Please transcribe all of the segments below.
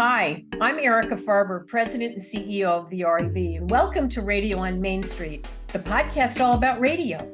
Hi, I'm Erica Farber, President and CEO of the REB, and welcome to Radio on Main Street, the podcast all about radio.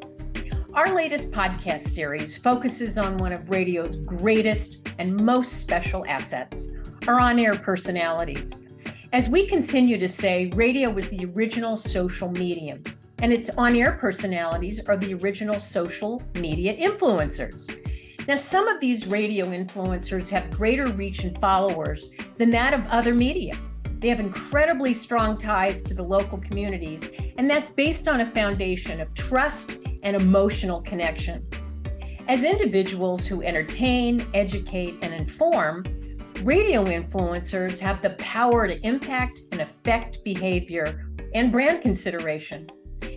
Our latest podcast series focuses on one of radio's greatest and most special assets, our on-air personalities. As we continue to say, radio was the original social medium, and its on-air personalities are the original social media influencers. Now, some of these radio influencers have greater reach and followers than that of other media. They have incredibly strong ties to the local communities, and that's based on a foundation of trust and emotional connection. As individuals who entertain, educate, and inform, radio influencers have the power to impact and affect behavior and brand consideration.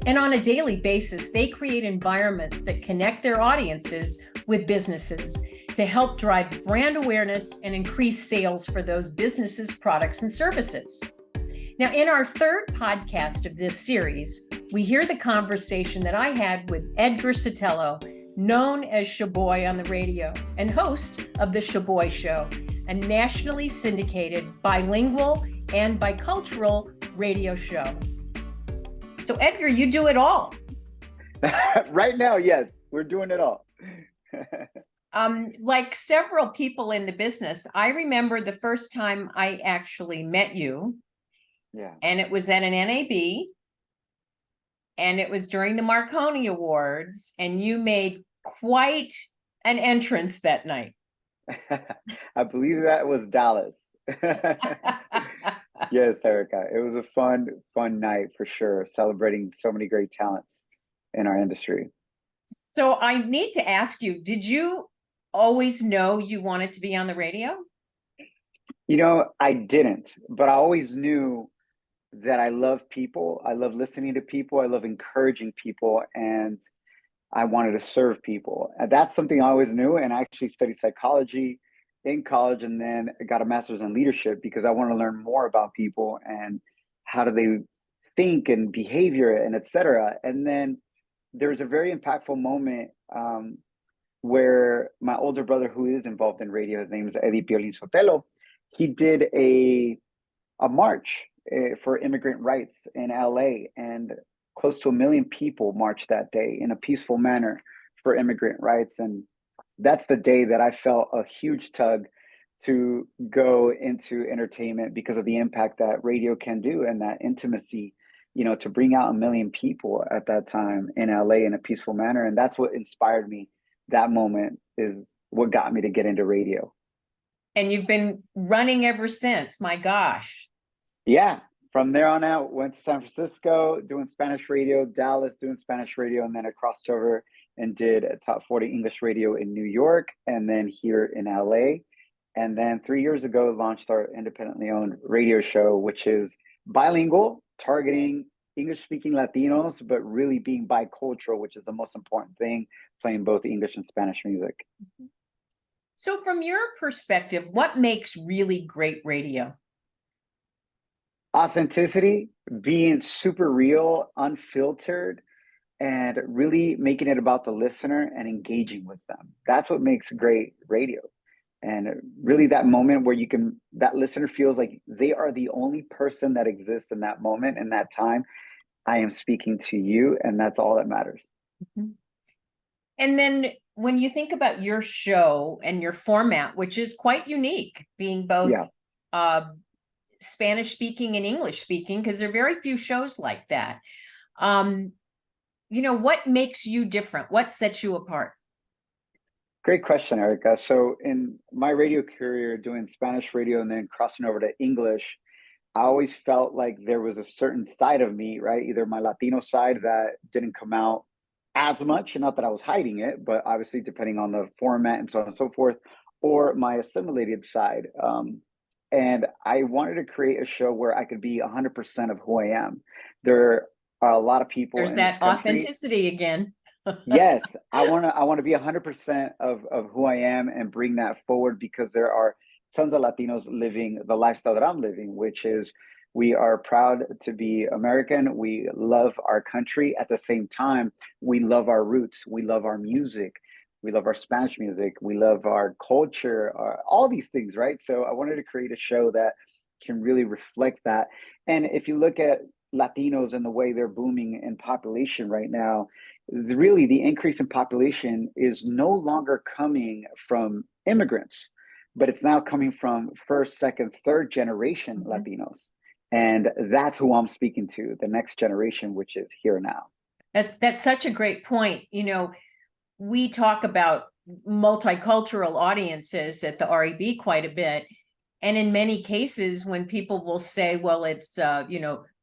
And on a daily basis, they create environments that connect their audiences with businesses to help drive brand awareness and increase sales for those businesses' products and services. Now, in our third podcast of this series, we hear the conversation that I had with Edgar Sotelo, known as Shoboy on the radio, and host of the Shoboy Show, a nationally syndicated bilingual and bicultural radio show. So Edgar, you do it all. Right now, yes, we're doing it all. Like several people in the business, I remember the first time I actually met you. Yeah. And it was at an NAB, and it was during the Marconi Awards, and you made quite an entrance that night. I believe that was Dallas. Yes, Erica. It was a fun night for sure, celebrating so many great talents in our industry. So I need to ask you, did you always know you wanted to be on the radio? You know, I didn't, but I always knew that I love people. I love listening to people. I love encouraging people, and I wanted to serve people. And that's something I always knew. And I actually studied psychology in college, and then got a master's in leadership because I want to learn more about people and how do they think and behavior and et cetera. And then there's a very impactful moment where my older brother, who is involved in radio, his name is Edgar Sotelo, he did a march for immigrant rights in LA, and close to 1 million people marched that day in a peaceful manner for immigrant rights. And that's the day that I felt a huge tug to go into entertainment because of the impact that radio can do and that intimacy, you know, to bring out 1 million people at that time in LA in a peaceful manner. And that's what inspired me. That moment is what got me to get into radio. And you've been running ever since, my gosh. Yeah. From there on out, went to San Francisco doing Spanish radio, Dallas doing Spanish radio, and then I crossed over and did a top 40 English radio in New York, and then here in LA. And then 3 years ago, launched our independently owned radio show, which is bilingual, targeting English-speaking Latinos, but really being bicultural, which is the most important thing, playing both English and Spanish music. So from your perspective, what makes really great radio? Authenticity, being super real, unfiltered, and really making it about the listener and engaging with them. That's what makes great radio. And really that moment where that listener feels like they are the only person that exists in that moment, in that time. I am speaking to you, and that's all that matters. Mm-hmm. And then when you think about your show and your format, which is quite unique, being both Spanish speaking and English speaking, because there are very few shows like that. You know, what makes you different? What sets you apart? Great question, Erica. So in my radio career, doing Spanish radio and then crossing over to English, I always felt like there was a certain side of me, right? Either my Latino side that didn't come out as much, and not that I was hiding it, but obviously depending on the format and so on and so forth, or my assimilated side. And I wanted to create a show where I could be 100% of who I am. There are a lot of people. There's that authenticity again. Yes, I want to be 100% of who I am and bring that forward, because there are tons of Latinos living the lifestyle that I'm living, which is we are proud to be American. We love our country. At the same time, we love our roots. We love our music. we love our Spanish music, we love our culture, all these things, right? So I wanted to create a show that can really reflect that. And if you look at Latinos and the way they're booming in population right now, really the increase in population is no longer coming from immigrants, but it's now coming from first, second, third generation Latinos. And that's who I'm speaking to, the next generation, which is here now. That's such a great point. We talk about multicultural audiences at the REB quite a bit. And in many cases, when people will say, well, it's,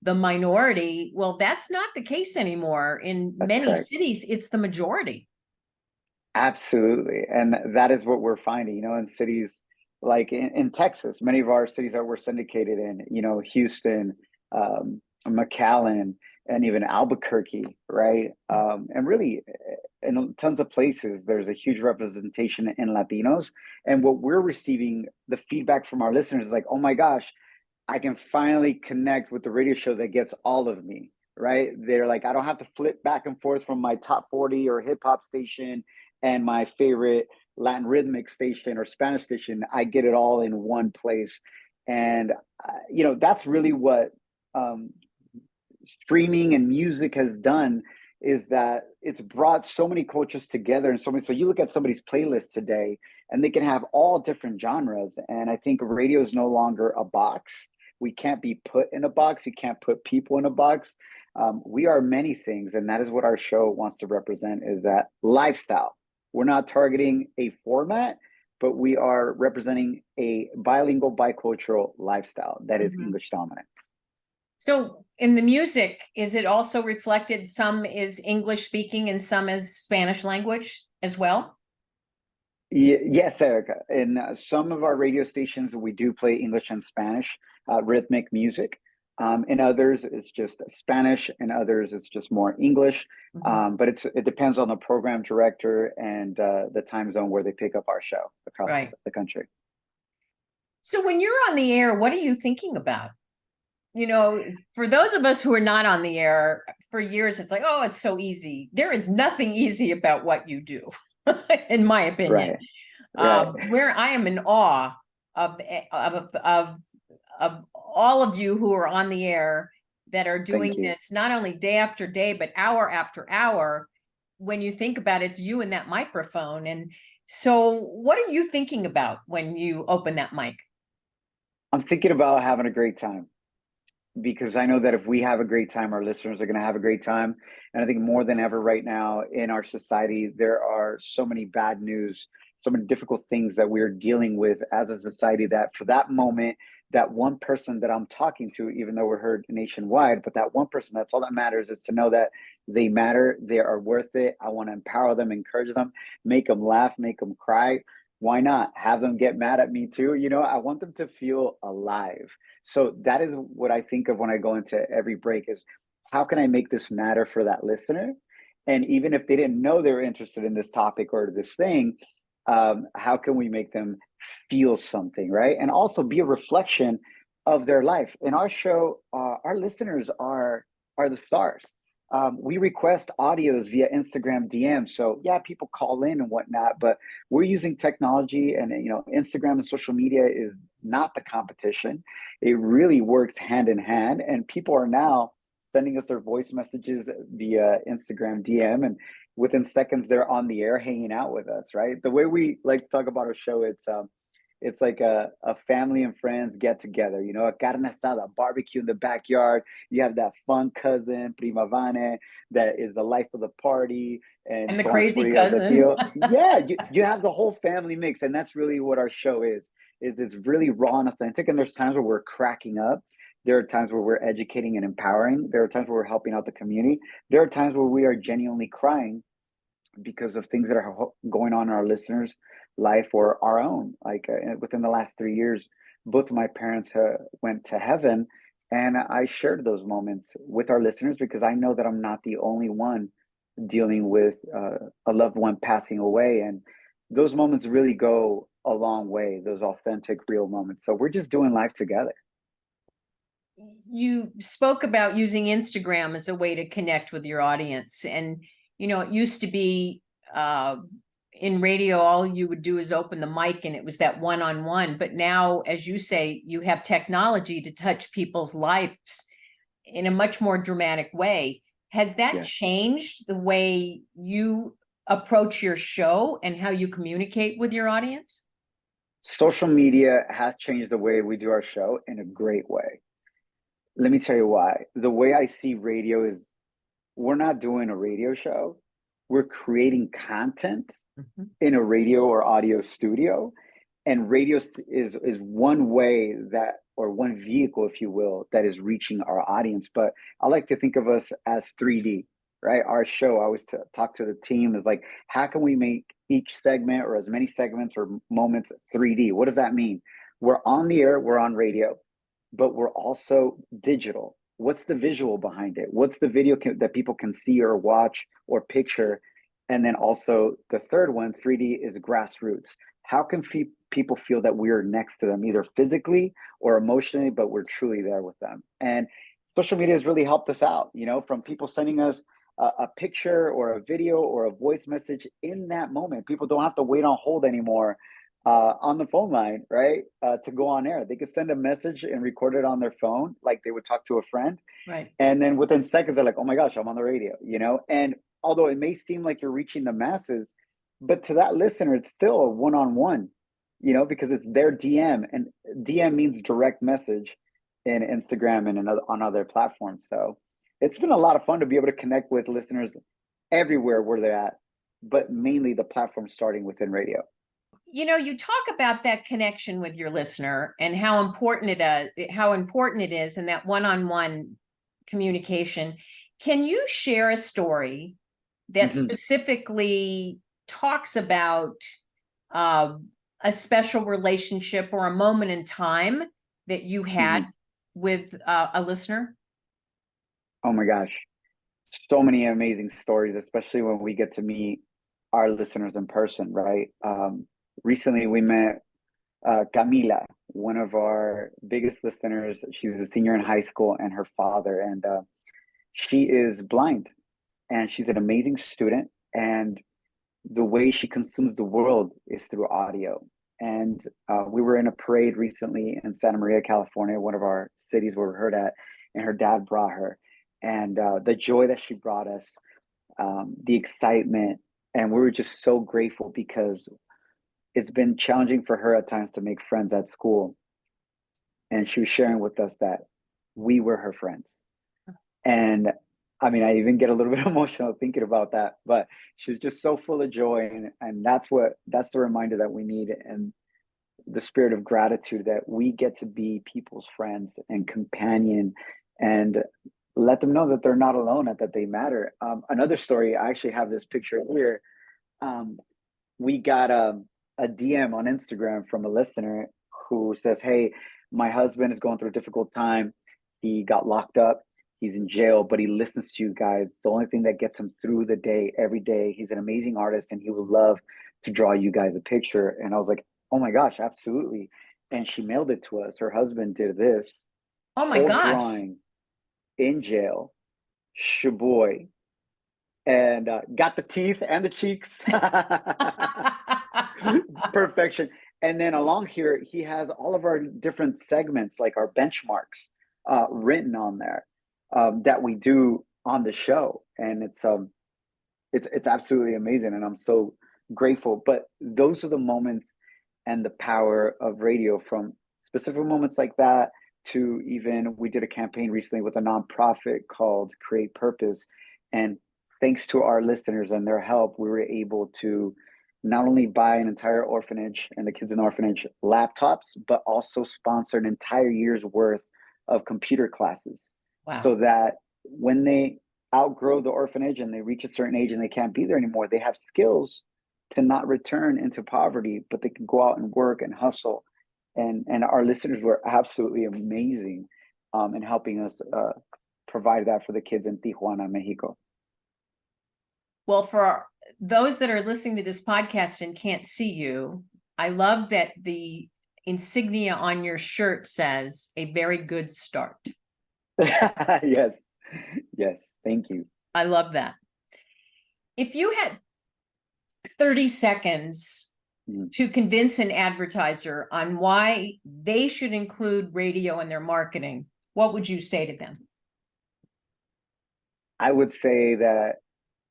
the minority, well, that's not the case anymore. In many cities, it's the majority. Absolutely. And that is what we're finding, in cities like in Texas, many of our cities that we're syndicated in, Houston, McAllen, and even Albuquerque, right? And really, in tons of places, there's a huge representation in Latinos. And what we're receiving, the feedback from our listeners is like, oh my gosh, I can finally connect with the radio show that gets all of me, right? They're like, I don't have to flip back and forth from my top 40 or hip hop station and my favorite Latin rhythmic station or Spanish station. I get it all in one place. And, that's really what streaming and music has done, is that it's brought so many cultures together. And so you look at somebody's playlist today and they can have all different genres. And I think radio is no longer a box. We can't be put in a box. You can't put people in a box. We are many things. And that is what our show wants to represent, is that lifestyle. We're not targeting a format, but we are representing a bilingual, bicultural lifestyle that is English dominant. So in the music, is it also reflected? Some is English speaking and some is Spanish language as well? Yes, Erica. In some of our radio stations, we do play English and Spanish rhythmic music. In others, it's just Spanish. In others, it's just more English. But it depends on the program director and the time zone where they pick up our show across the country. So when you're on the air, what are you thinking about? For those of us who are not on the air for years, it's like, oh, it's so easy. There is nothing easy about what you do, in my opinion. Where I am in awe of all of you who are on the air that are doing this, not only day after day, but hour after hour. When you think about it, it's you and that microphone. And so what are you thinking about when you open that mic? I'm thinking about having a great time, because I know that if we have a great time, our listeners are going to have a great time. And I think more than ever right now in our society, there are so many bad news, so many difficult things that we're dealing with as a society, that for that moment, that one person that I'm talking to, even though we're heard nationwide, but that one person, that's all that matters, is to know that they matter, they are worth it. I want to empower them, encourage them, make them laugh, make them cry. Why not have them get mad at me too? I want them to feel alive. So that is what I think of when I go into every break, is how can I make this matter for that listener? And even if they didn't know they were interested in this topic or this thing, how can we make them feel something, right? And also be a reflection of their life. In our show, our listeners are the stars. We request audios via Instagram DM. So yeah, people call in and whatnot, but we're using technology, and Instagram and social media is not the competition. It really works hand in hand, and people are now sending us their voice messages via Instagram DM, and within seconds they're on the air hanging out with us, right? The way we like to talk about our show, it's like a family and friends get together, a carne asada, a barbecue in the backyard. You have that fun cousin, prima vane, that is the life of the party. And the crazy cousin. Yeah, you have the whole family mix. And that's really what our show is it's really raw and authentic. And there's times where we're cracking up. There are times where we're educating and empowering. There are times where we're helping out the community. There are times where we are genuinely crying because of things that are going on in our listeners' life or our own. Like within the last 3 years, both of my parents went to heaven, and I shared those moments with our listeners because I know that I'm not the only one dealing with a loved one passing away. And those moments really go a long way, those authentic, real moments. So we're just doing life together. You spoke about using Instagram as a way to connect with your audience. And, it used to be in radio, all you would do is open the mic and it was that one-on-one. But now, as you say, you have technology to touch people's lives in a much more dramatic way. Has that changed the way you approach your show and how you communicate with your audience? Social media has changed the way we do our show in a great way. Let me tell you why. The way I see radio is we're not doing a radio show. We're creating content in a radio or audio studio. And radio is one way that, or one vehicle, if you will, that is reaching our audience. But I like to think of us as 3D, right? Our show, I always talk to the team, is like, how can we make each segment or as many segments or moments 3D? What does that mean? We're on the air, we're on radio, but we're also digital. What's the visual behind it? What's the video that people can see or watch or picture? And then also the third one, 3D, is grassroots. How can people feel that we're next to them, either physically or emotionally, but we're truly there with them? And social media has really helped us out, from people sending us a picture or a video or a voice message in that moment. People don't have to wait on hold anymore on the phone line, right? To go on air. They could send a message and record it on their phone like they would talk to a friend. Right. And then within seconds, they're like, oh my gosh, I'm on the radio, And although it may seem like you're reaching the masses, but to that listener, it's still a one-on-one, because it's their DM, and DM means direct message in Instagram and on other platforms. So it's been a lot of fun to be able to connect with listeners everywhere where they're at, but mainly the platform starting within radio. You talk about that connection with your listener and how important it is in that one-on-one communication. Can you share a story that specifically talks about a special relationship or a moment in time that you had with a listener? Oh my gosh, so many amazing stories, especially when we get to meet our listeners in person, right? Recently we met Camila, one of our biggest listeners. She's a senior in high school, and her father, and she is blind, and she's an amazing student. And the way she consumes the world is through audio. And we were in a parade recently in Santa Maria, California, one of our cities where we're heard at, and her dad brought her. And the joy that she brought us, the excitement, and we were just so grateful because it's been challenging for her at times to make friends at school. And she was sharing with us that we were her friends. And I mean, I even get a little bit emotional thinking about that, but she's just so full of joy. And that's the reminder that we need, and the spirit of gratitude that we get to be people's friends and companion, and let them know that they're not alone and that they matter. Another story, I actually have this picture here. We got a DM on Instagram from a listener who says, hey, my husband is going through a difficult time. He got locked up. He's in jail, but he listens to you guys. It's the only thing that gets him through the day, every day. He's an amazing artist, and he would love to draw you guys a picture. And I was like, oh my gosh, absolutely. And she mailed it to us. Her husband did this. Oh my gosh. Drawing in jail, Shoboy, and got the teeth and the cheeks. Perfection. And then along here, he has all of our different segments, like our benchmarks, written on there, that we do on the show. And it's absolutely amazing, and I'm so grateful. But those are the moments and the power of radio, from specific moments like that to even, we did a campaign recently with a nonprofit called Create Purpose. And thanks to our listeners and their help, we were able to not only buy an entire orphanage and the kids in the orphanage laptops, but also sponsor an entire year's worth of computer classes. Wow. So that when they outgrow the orphanage and they reach a certain age and they can't be there anymore, they have skills to not return into poverty, but they can go out and work and hustle. And our listeners were absolutely amazing in helping us provide that for the kids in Tijuana, Mexico. Well, for those that are listening to this podcast and can't see you, I love that the insignia on your shirt says "a very good start." Yes, thank you. I love that. If you had 30 seconds Mhm. to convince an advertiser on why they should include radio in their marketing, what would you say to them? I would say that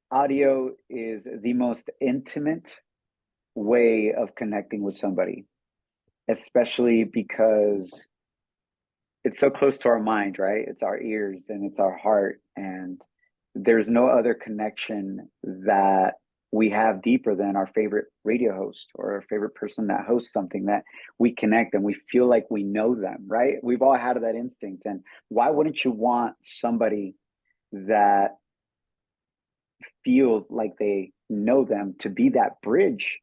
audio is the most intimate way of connecting with somebody, especially because it's so close to our mind, right? It's our ears and it's our heart. And there's no other connection that we have deeper than our favorite radio host or our favorite person that hosts something that we connect and we feel like we know them, right? We've all had that instinct. And why wouldn't you want somebody that feels like they know them to be that bridge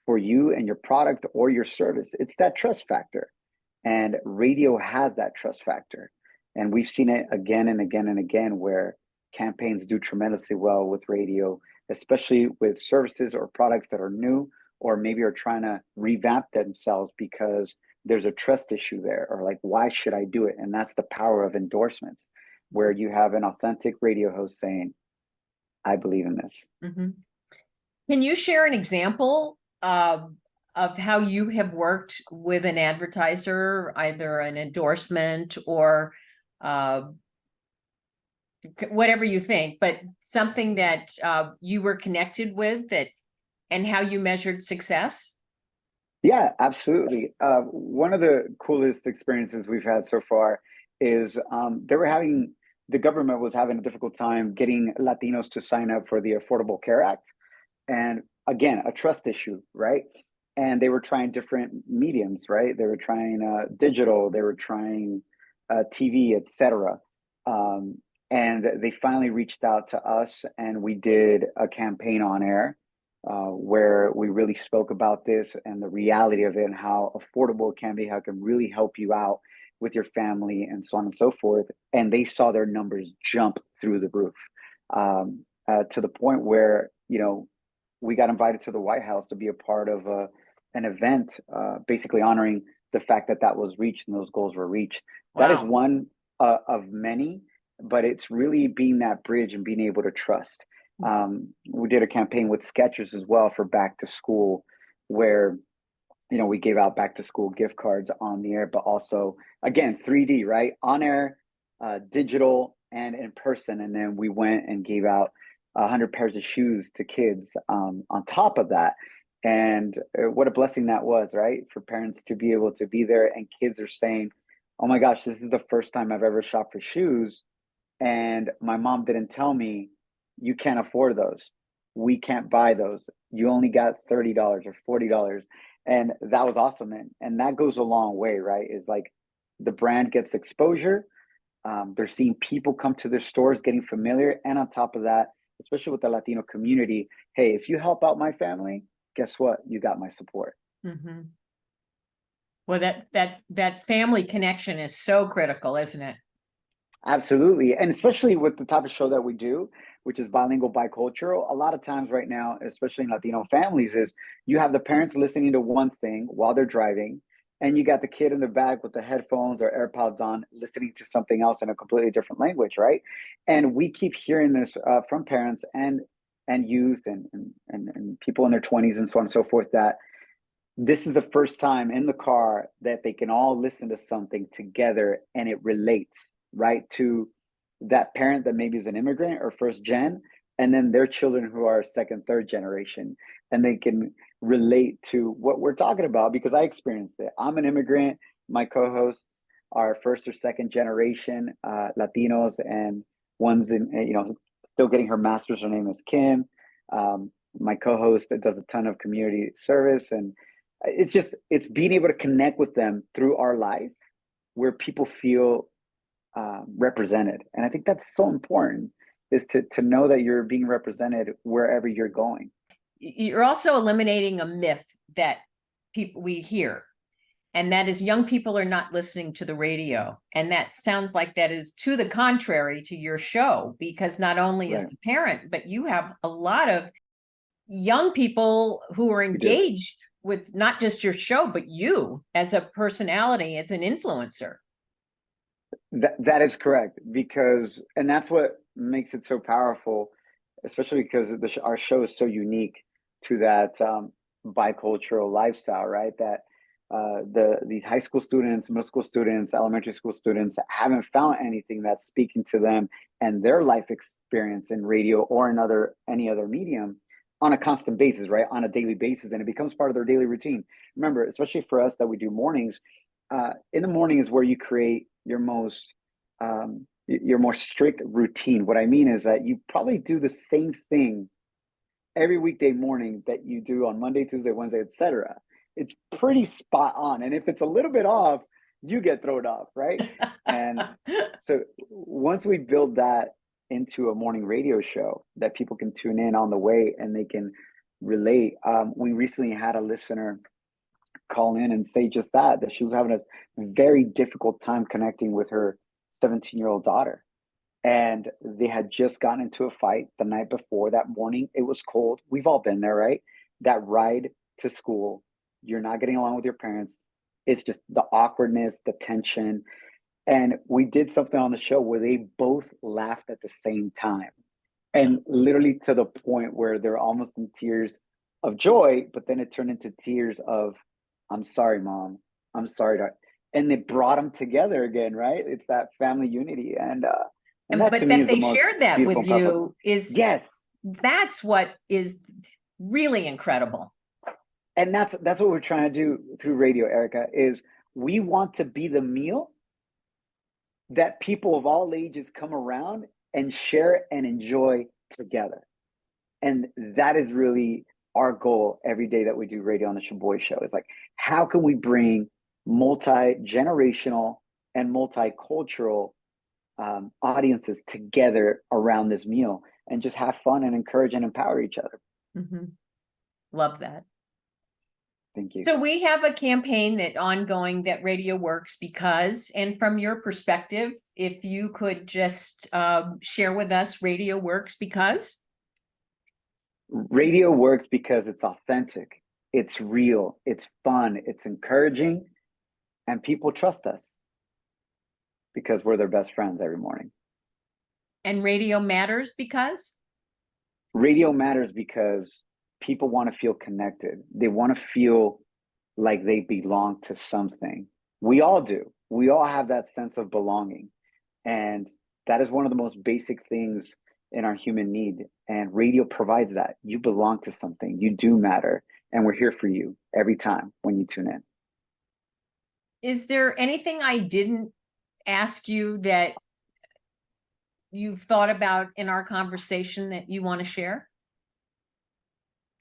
for you and your product or your service? It's that trust factor. And radio has that trust factor. And we've seen it again and again and again where campaigns do tremendously well with radio, especially with services or products that are new or maybe are trying to revamp themselves because there's a trust issue there or like, why should I do it? And that's the power of endorsements, where you have an authentic radio host saying, I believe in this. Mm-hmm. Can you share an example of how you have worked with an advertiser, either an endorsement or whatever you think, but something that you were connected with that and how you measured success? Yeah, absolutely. One of the coolest experiences we've had so far is the government was having a difficult time getting Latinos to sign up for the Affordable Care Act. And again, a trust issue, right? And they were trying different mediums, right? They were trying digital, they were trying TV, etc. And they finally reached out to us, and we did a campaign on air where we really spoke about this and the reality of it and how affordable it can be, how it can really help you out with your family and so on and so forth. And they saw their numbers jump through the roof to the point where, we got invited to the White House to be a part of an event, basically honoring the fact that that was reached and those goals were reached. That is Wow. one of many, but it's really being that bridge and being able to trust. We did a campaign with Skechers as well for back to school, where we gave out back to school gift cards on the air, but also again 3D, right, on air, digital, and in person. And then we went and gave out 100 pairs of shoes to kids on top of that. And what a blessing that was, right, for parents to be able to be there, and kids are saying, "Oh my gosh, this is the first time I've ever shopped for shoes, and my mom didn't tell me you can't afford those. We can't buy those. You only got $30 or $40." And that was awesome. And that goes a long way, right? Is like the brand gets exposure. They're seeing people come to their stores getting familiar. And on top of that, especially with the Latino community, hey, if you help out my family, guess what? You got my support. Mm-hmm. Well, that family connection is so critical, isn't it? Absolutely. And especially with the type of show that we do, which is bilingual, bicultural, a lot of times right now, especially in Latino families, is you have the parents listening to one thing while they're driving, and you got the kid in the back with the headphones or AirPods on, listening to something else in a completely different language, right? And we keep hearing this from parents and youth and people in their 20s and so on and so forth, that this is the first time in the car that they can all listen to something together and it relates, right, to that parent that maybe is an immigrant or first gen, and then their children who are second, third generation, and they can relate to what we're talking about because I experienced it. I'm an immigrant. My co-hosts are first or second generation Latinos, and one's in, still getting her master's. Her name is Kim. My co-host that does a ton of community service, and it's being able to connect with them through our life where people feel represented. And I think that's so important, is to know that you're being represented wherever you're going. You're also eliminating a myth that we hear, and that is young people are not listening to the radio. And that sounds like that is to the contrary to your show, because not only is Right. the parent, but you have a lot of young people who are We do. engaged with not just your show, but you as a personality, as an influencer. That is correct, and that's what makes it so powerful, especially because our show is so unique to that bicultural lifestyle, right? That these high school students, middle school students, elementary school students haven't found anything that's speaking to them and their life experience in radio or in any other medium on a constant basis, right? On a daily basis, and it becomes part of their daily routine. Remember, especially for us that we do mornings, in the morning is where you create your more strict routine. What I mean is that you probably do the same thing every weekday morning that you do on Monday, Tuesday, Wednesday, etc. It's pretty spot on. And if it's a little bit off, you get thrown off, right? And so once we build that into a morning radio show that people can tune in on the way and they can relate. We recently had a listener call in and say just that she was having a very difficult time connecting with her 17-year-old daughter. And they had just gotten into a fight the night before. That morning, it was cold. We've all been there, right? That ride to school, you're not getting along with your parents. It's just the awkwardness, the tension. And we did something on the show where they both laughed at the same time. And literally to the point where they're almost in tears of joy, but then it turned into tears of, I'm sorry, Mom. I'm sorry, Dad. And they brought them together again, right? It's that family unity. And that but to me that is they the most shared that beautiful with and powerful. you is, yes, that's what is really incredible. and that's what we're trying to do through radio, Erica, is we want to be the meal that people of all ages come around and share and enjoy together. And that is really our goal every day that we do radio on the Shoboy Show. Is like, how can we bring multi-generational and multicultural audiences together around this meal and just have fun and encourage and empower each other. Mm-hmm. Love that. Thank you. So we have a campaign that ongoing that Radio Works Because, and from your perspective, if you could just share with us Radio Works Because. Radio works because it's authentic, it's real, it's fun, it's encouraging, and people trust us because we're their best friends every morning. And radio matters because? Radio matters because people want to feel connected. They want to feel like they belong to something. We all do. We all have that sense of belonging. And that is one of the most basic things in our human need. And radio provides that. You belong to something. You do matter. And we're here for you every time when you tune in. Is there anything I didn't ask you that you've thought about in our conversation that you want to share?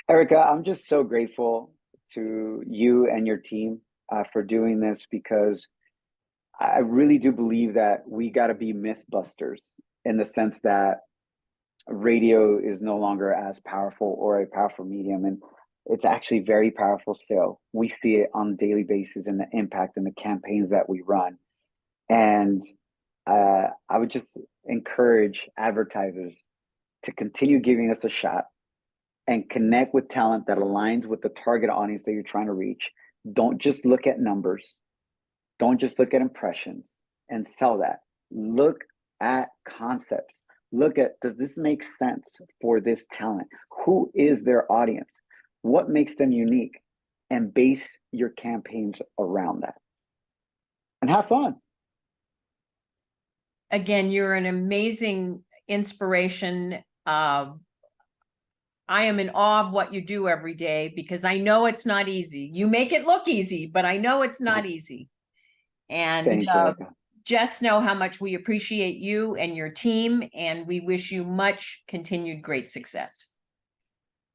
Erica, I'm just so grateful to you and your team for doing this, because I really do believe that we got to be myth busters in the sense that radio is no longer as powerful or a powerful medium. And it's actually very powerful still. We see it on a daily basis in the impact and the campaigns that we run. And I would just encourage advertisers to continue giving us a shot and connect with talent that aligns with the target audience that you're trying to reach. Don't just look at numbers. Don't just look at impressions and sell that. Look at concepts. Look at, does this make sense for this talent? Who is their audience? What makes them unique? And base your campaigns around that. And have fun. Again, you're an amazing inspiration. I am in awe of what you do every day, because I know it's not easy. You make it look easy, but I know it's not easy. And just know how much we appreciate you and your team, and we wish you much continued great success.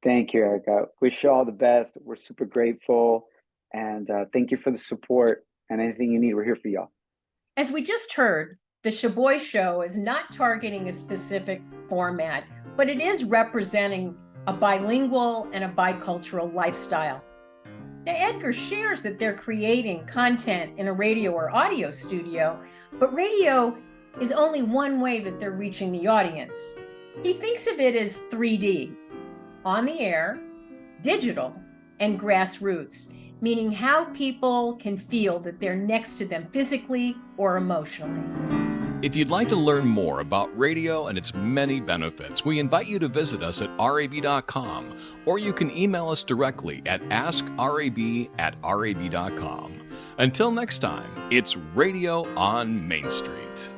Thank you, Erica. Wish you all the best. We're super grateful. And thank you for the support, and anything you need, we're here for y'all. As we just heard, the Shoboy Show is not targeting a specific format, but it is representing a bilingual and a bicultural lifestyle. Now, Edgar shares that they're creating content in a radio or audio studio, but radio is only one way that they're reaching the audience. He thinks of it as 3D, on the air, digital, and grassroots, meaning how people can feel that they're next to them physically or emotionally. If you'd like to learn more about radio and its many benefits, we invite you to visit us at rab.com, or you can email us directly at askrab@rab.com. Until next time, it's Radio on Main Street.